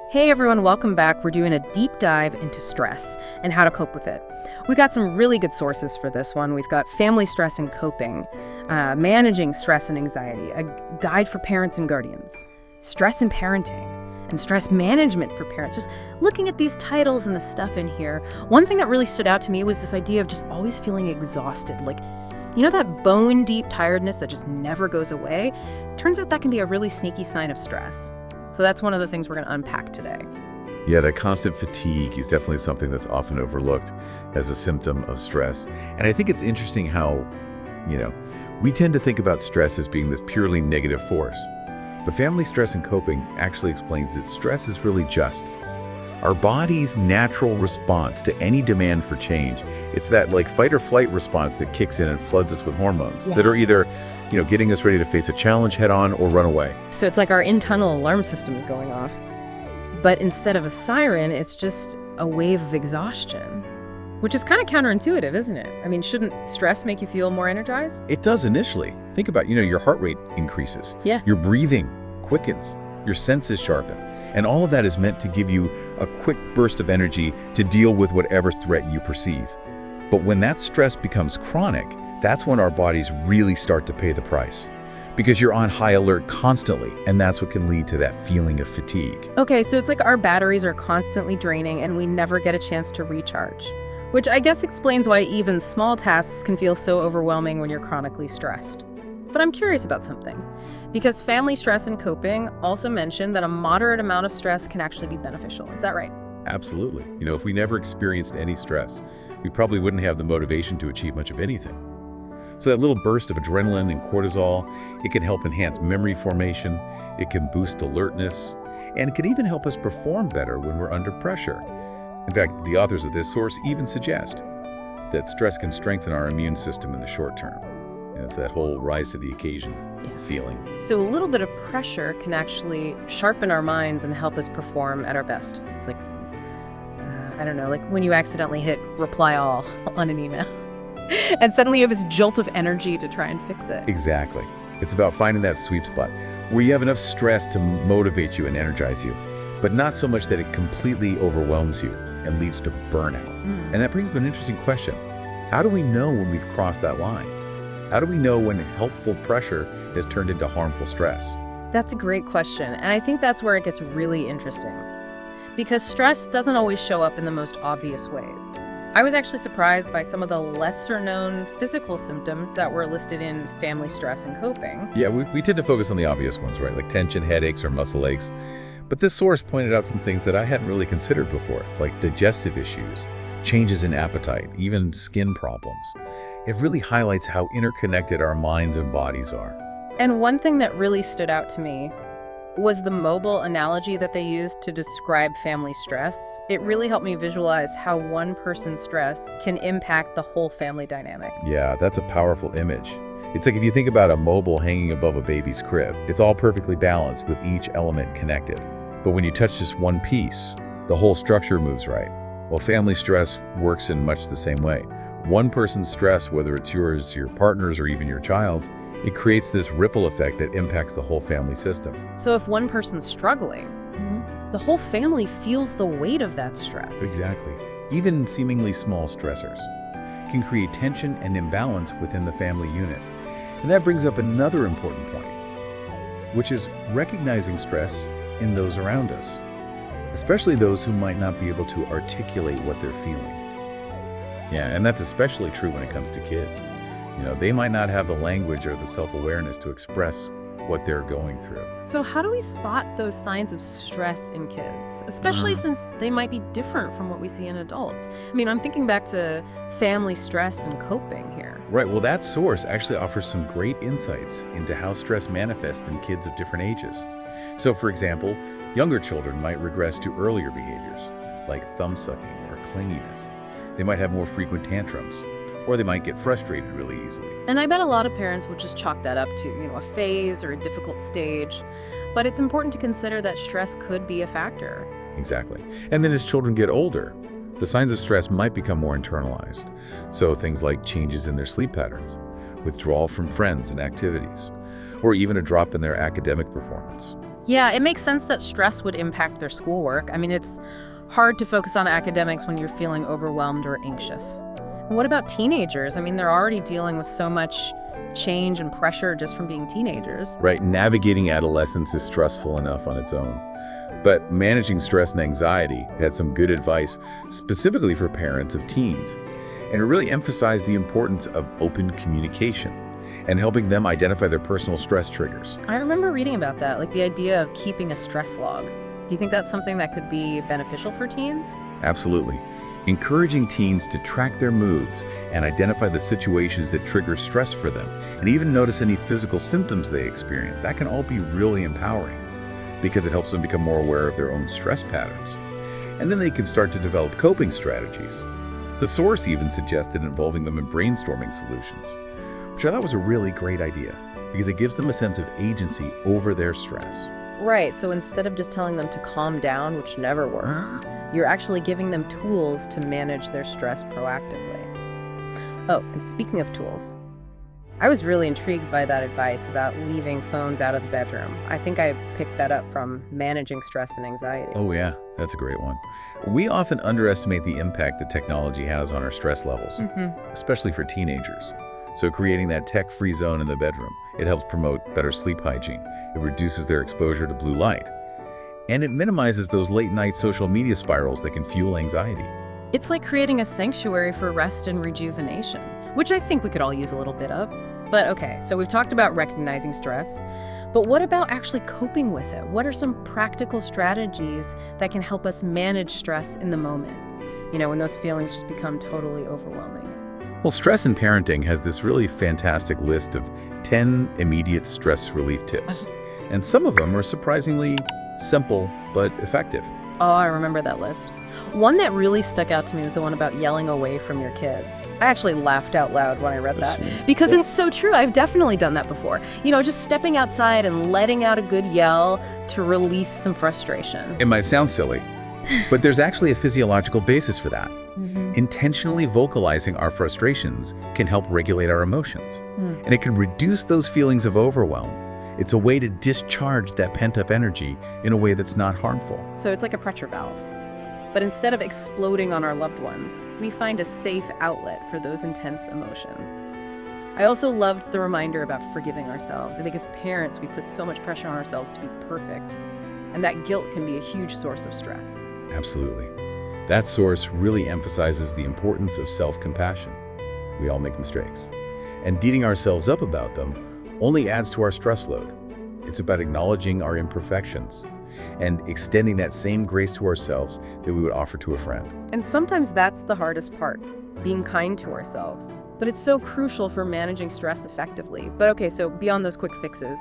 Hey everyone, welcome back. We're doing a deep dive into stress and how to cope with it. We got some really good sources for this one. We've got Family Stress and Coping, Managing Stress and Anxiety, a guide for parents and guardians, Stress and Parenting, and Stress Management for Parents. Just looking at these titles and the stuff in here, one thing that really stood out to me was this idea of just always feeling exhausted. Like, you know that bone-deep tiredness that just never goes away? Turns out that can be a really sneaky sign of stress. So that's one of the things we're going to unpack today. Yeah, that constant fatigue is definitely something that's often overlooked as a symptom of stress. And I think it's interesting how, we tend to think about stress as being this purely negative force. But Family Stress and Coping actually explains that stress is really just our body's natural response to any demand for change. It's that fight or flight response that kicks in and floods us with hormones that are either getting us ready to face a challenge head on or run away. So it's like our internal alarm system is going off. But instead of a siren, it's just a wave of exhaustion, which is kind of counterintuitive, isn't it? I mean, shouldn't stress make you feel more energized? It does initially. Think about, your heart rate increases. Yeah. Your breathing quickens. Your senses sharpen. And all of that is meant to give you a quick burst of energy to deal with whatever threat you perceive. But when that stress becomes chronic, that's when our bodies really start to pay the price. Because you're on high alert constantly, and that's what can lead to that feeling of fatigue. Okay, so it's like our batteries are constantly draining and we never get a chance to recharge. Which I guess explains why even small tasks can feel so overwhelming when you're chronically stressed. But I'm curious about something. Because Family Stress and Coping also mentioned that a moderate amount of stress can actually be beneficial. Is that right? Absolutely. If we never experienced any stress, we probably wouldn't have the motivation to achieve much of anything. So that little burst of adrenaline and cortisol, it can help enhance memory formation, it can boost alertness, and it can even help us perform better when we're under pressure. In fact, the authors of this source even suggest that stress can strengthen our immune system in the short term. And it's that whole rise to the occasion feeling. So a little bit of pressure can actually sharpen our minds and help us perform at our best. It's like, I don't know, like when you accidentally hit reply all on an email. And suddenly you have this jolt of energy to try and fix it. Exactly. It's about finding that sweet spot where you have enough stress to motivate you and energize you, but not so much that it completely overwhelms you and leads to burnout. And that brings up an interesting question. How do we know when we've crossed that line? How do we know when helpful pressure has turned into harmful stress? That's a great question. And I think that's where it gets really interesting. Because stress doesn't always show up in the most obvious ways. I was actually surprised by some of the lesser-known physical symptoms that were listed in Family Stress and Coping. Yeah, we tend to focus on the obvious ones, right? Like tension, headaches, or muscle aches. But this source pointed out some things that I hadn't really considered before, like digestive issues, changes in appetite, even skin problems. It really highlights how interconnected our minds and bodies are. And one thing that really stood out to me was the mobile analogy that they used to describe family stress. It really helped me visualize how one person's stress can impact the whole family dynamic. Yeah, that's a powerful image. It's like if you think about a mobile hanging above a baby's crib, it's all perfectly balanced with each element connected. But when you touch just one piece, the whole structure moves right. Well, family stress works in much the same way. One person's stress, whether it's yours, your partner's, or even your child's, it creates this ripple effect that impacts the whole family system. So if one person's struggling, the whole family feels the weight of that stress. Exactly. Even seemingly small stressors can create tension and imbalance within the family unit. And that brings up another important point, which is recognizing stress in those around us, especially those who might not be able to articulate what they're feeling. Yeah, and that's especially true when it comes to kids. They might not have the language or the self-awareness to express what they're going through. So how do we spot those signs of stress in kids, especially since they might be different from what we see in adults? I mean, I'm thinking back to Family Stress and Coping here. Right, well, that source actually offers some great insights into how stress manifests in kids of different ages. So, for example, younger children might regress to earlier behaviors, like thumb sucking or clinginess. They might have more frequent tantrums, or they might get frustrated really easily. And I bet a lot of parents would just chalk that up to, a phase or a difficult stage. But it's important to consider that stress could be a factor. Exactly. And then as children get older, the signs of stress might become more internalized. So things like changes in their sleep patterns, withdrawal from friends and activities, or even a drop in their academic performance. Yeah, it makes sense that stress would impact their schoolwork. I mean, it's hard to focus on academics when you're feeling overwhelmed or anxious. And what about teenagers? I mean, they're already dealing with so much change and pressure just from being teenagers. Right, navigating adolescence is stressful enough on its own. But managing stress and anxiety had some good advice specifically for parents of teens. And it really emphasized the importance of open communication and helping them identify their personal stress triggers. I remember reading about that, like the idea of keeping a stress log. Do you think that's something that could be beneficial for teens? Absolutely. Encouraging teens to track their moods and identify the situations that trigger stress for them, and even notice any physical symptoms they experience, that can all be really empowering because it helps them become more aware of their own stress patterns. And then they can start to develop coping strategies. The source even suggested involving them in brainstorming solutions, which I thought was a really great idea because it gives them a sense of agency over their stress. Right, so instead of just telling them to calm down, which never works, you're actually giving them tools to manage their stress proactively. Oh, and speaking of tools, I was really intrigued by that advice about leaving phones out of the bedroom. I think I picked that up from Managing Stress and Anxiety. Oh yeah, that's a great one. We often underestimate the impact that technology has on our stress levels, especially for teenagers. So creating that tech-free zone in the bedroom, it helps promote better sleep hygiene. It reduces their exposure to blue light. And it minimizes those late-night social media spirals that can fuel anxiety. It's like creating a sanctuary for rest and rejuvenation, which I think we could all use a little bit of. But okay, so we've talked about recognizing stress, but what about actually coping with it? What are some practical strategies that can help us manage stress in the moment? You know, when those feelings just become totally overwhelming. Well, Stress in Parenting has this really fantastic list of 10 immediate stress relief tips. And some of them are surprisingly simple but effective. Oh, I remember that list. One that really stuck out to me was the one about yelling away from your kids. I actually laughed out loud when I read that because it's so true. I've definitely done that before. You know, just stepping outside and letting out a good yell to release some frustration. It might sound silly, but there's actually a physiological basis for that. Intentionally vocalizing our frustrations can help regulate our emotions, and it can reduce those feelings of overwhelm. It's a way to discharge that pent-up energy in a way that's not harmful. So it's like a pressure valve. But instead of exploding on our loved ones, we find a safe outlet for those intense emotions. I also loved the reminder about forgiving ourselves. I think as parents, we put so much pressure on ourselves to be perfect, and that guilt can be a huge source of stress. Absolutely. That source really emphasizes the importance of self-compassion. We all make mistakes, and beating ourselves up about them only adds to our stress load. It's about acknowledging our imperfections and extending that same grace to ourselves that we would offer to a friend. And sometimes that's the hardest part, being kind to ourselves. But it's so crucial for managing stress effectively. But okay, so beyond those quick fixes,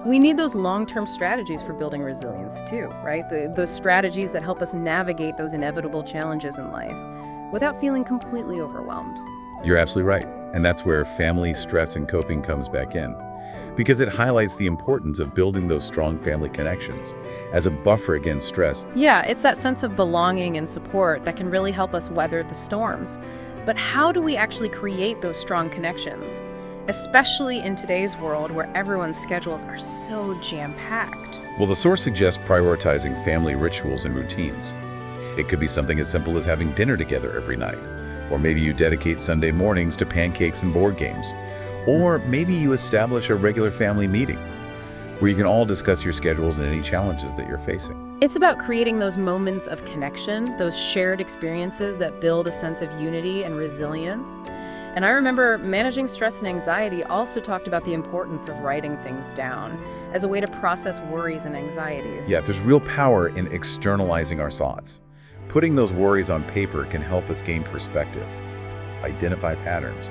we need those long-term strategies for building resilience too, right? Those strategies that help us navigate those inevitable challenges in life without feeling completely overwhelmed. You're absolutely right. And that's where family stress and coping comes back in, because it highlights the importance of building those strong family connections as a buffer against stress. Yeah, it's that sense of belonging and support that can really help us weather the storms. But how do we actually create those strong connections, especially in today's world where everyone's schedules are so jam-packed? Well, the source suggests prioritizing family rituals and routines. It could be something as simple as having dinner together every night, or maybe you dedicate Sunday mornings to pancakes and board games, or maybe you establish a regular family meeting where you can all discuss your schedules and any challenges that you're facing. It's about creating those moments of connection, those shared experiences that build a sense of unity and resilience. And I remember Managing Stress and Anxiety also talked about the importance of writing things down as a way to process worries and anxieties. Yeah, there's real power in externalizing our thoughts. Putting those worries on paper can help us gain perspective, identify patterns,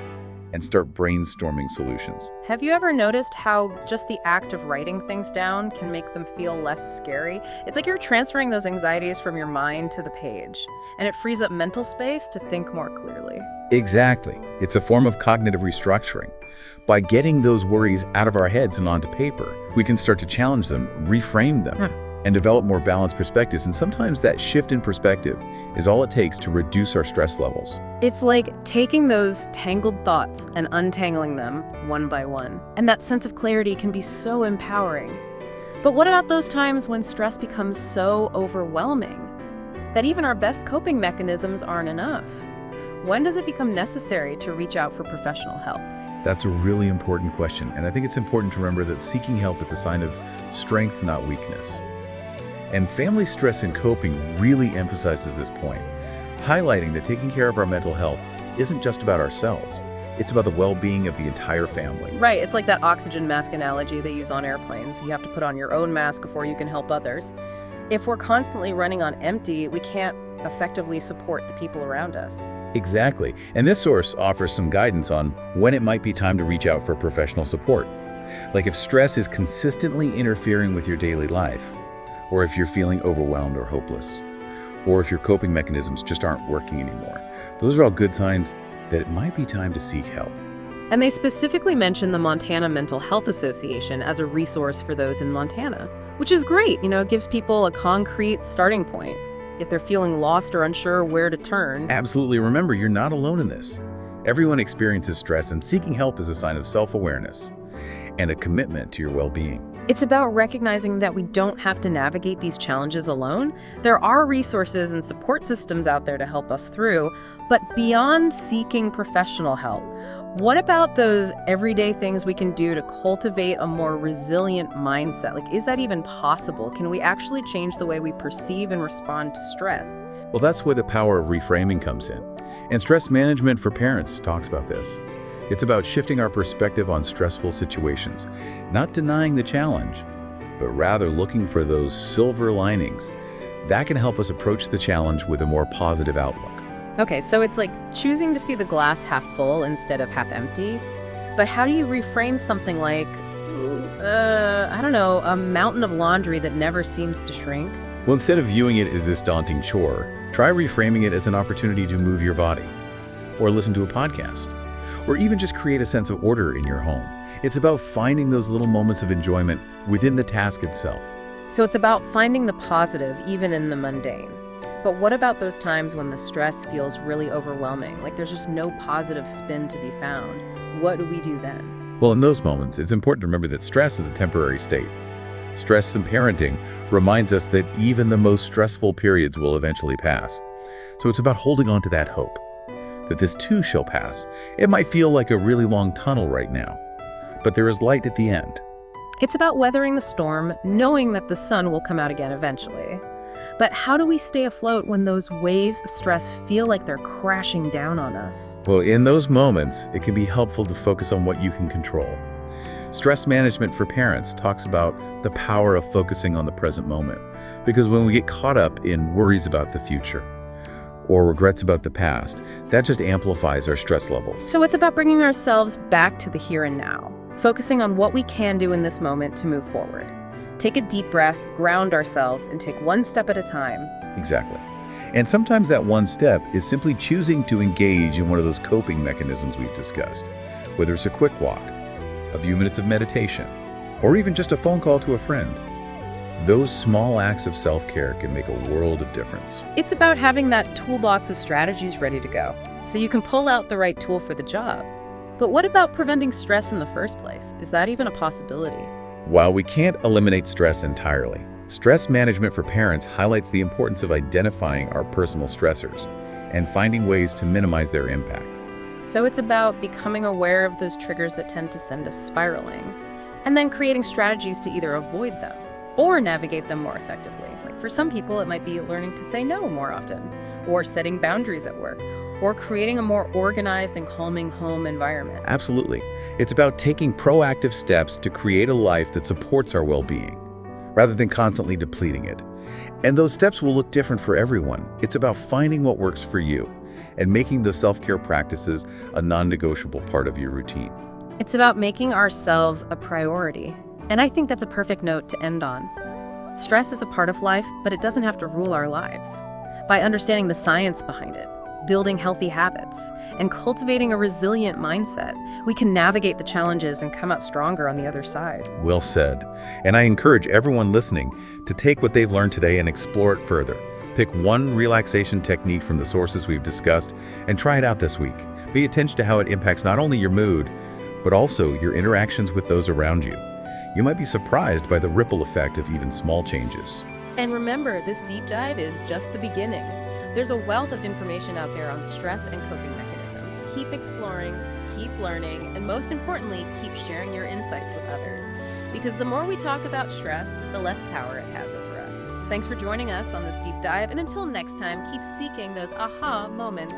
and start brainstorming solutions. Have you ever noticed how just the act of writing things down can make them feel less scary? It's like you're transferring those anxieties from your mind to the page, and it frees up mental space to think more clearly. Exactly. It's a form of cognitive restructuring. By getting those worries out of our heads and onto paper, we can start to challenge them, reframe them, and develop more balanced perspectives. And sometimes that shift in perspective is all it takes to reduce our stress levels. It's like taking those tangled thoughts and untangling them one by one. And that sense of clarity can be so empowering. But what about those times when stress becomes so overwhelming that even our best coping mechanisms aren't enough? When does it become necessary to reach out for professional help? That's a really important question, and I think it's important to remember that seeking help is a sign of strength, not weakness. And family stress and coping really emphasizes this point, highlighting that taking care of our mental health isn't just about ourselves. It's about the well-being of the entire family. Right, it's like that oxygen mask analogy they use on airplanes. You have to put on your own mask before you can help others. If we're constantly running on empty, we can't effectively support the people around us. Exactly. And this source offers some guidance on when it might be time to reach out for professional support. Like if stress is consistently interfering with your daily life, or if you're feeling overwhelmed or hopeless, or if your coping mechanisms just aren't working anymore. Those are all good signs that it might be time to seek help. And they specifically mention the Montana Mental Health Association as a resource for those in Montana, which is great. It gives people a concrete starting point if they're feeling lost or unsure where to turn. Absolutely. Remember, you're not alone in this. Everyone experiences stress, and seeking help is a sign of self-awareness and a commitment to your well-being. It's about recognizing that we don't have to navigate these challenges alone. There are resources and support systems out there to help us through, but beyond seeking professional help, what about those everyday things we can do to cultivate a more resilient mindset? Like, is that even possible? Can we actually change the way we perceive and respond to stress? Well, that's where the power of reframing comes in. And stress management for parents talks about this. It's about shifting our perspective on stressful situations, not denying the challenge, but rather looking for those silver linings. That can help us approach the challenge with a more positive outlook. Okay, so it's like choosing to see the glass half full instead of half empty. But how do you reframe something like, I don't know, a mountain of laundry that never seems to shrink? Well, instead of viewing it as this daunting chore, try reframing it as an opportunity to move your body, or listen to a podcast, or even just create a sense of order in your home. It's about finding those little moments of enjoyment within the task itself. So it's about finding the positive even in the mundane. But what about those times when the stress feels really overwhelming? Like there's just no positive spin to be found. What do we do then? Well, in those moments, it's important to remember that stress is a temporary state. Stress in parenting reminds us that even the most stressful periods will eventually pass. So it's about holding on to that hope, that this too shall pass. It might feel like a really long tunnel right now, but there is light at the end. It's about weathering the storm, knowing that the sun will come out again eventually. But how do we stay afloat when those waves of stress feel like they're crashing down on us? Well, in those moments, it can be helpful to focus on what you can control. Stress management for parents talks about the power of focusing on the present moment, because when we get caught up in worries about the future or regrets about the past, that just amplifies our stress levels. So it's about bringing ourselves back to the here and now, focusing on what we can do in this moment to move forward. Take a deep breath, ground ourselves, and take one step at a time. Exactly. And sometimes that one step is simply choosing to engage in one of those coping mechanisms we've discussed, whether it's a quick walk, a few minutes of meditation, or even just a phone call to a friend. Those small acts of self-care can make a world of difference. It's about having that toolbox of strategies ready to go, so you can pull out the right tool for the job. But what about preventing stress in the first place? Is that even a possibility? While we can't eliminate stress entirely, stress management for parents highlights the importance of identifying our personal stressors and finding ways to minimize their impact. So it's about becoming aware of those triggers that tend to send us spiraling, and then creating strategies to either avoid them or navigate them more effectively. Like for some people, it might be learning to say no more often, or setting boundaries at work, or creating a more organized and calming home environment. Absolutely. It's about taking proactive steps to create a life that supports our well-being, rather than constantly depleting it. And those steps will look different for everyone. It's about finding what works for you and making those self-care practices a non-negotiable part of your routine. It's about making ourselves a priority. And I think that's a perfect note to end on. Stress is a part of life, but it doesn't have to rule our lives. By understanding the science behind it, building healthy habits, and cultivating a resilient mindset, we can navigate the challenges and come out stronger on the other side. Well said. And I encourage everyone listening to take what they've learned today and explore it further. Pick one relaxation technique from the sources we've discussed and try it out this week. Pay attention to how it impacts not only your mood, but also your interactions with those around you. You might be surprised by the ripple effect of even small changes. And remember, this deep dive is just the beginning. There's a wealth of information out there on stress and coping mechanisms. Keep exploring, keep learning, and most importantly, keep sharing your insights with others. Because the more we talk about stress, the less power it has over us. Thanks for joining us on this deep dive, and until next time, keep seeking those aha moments.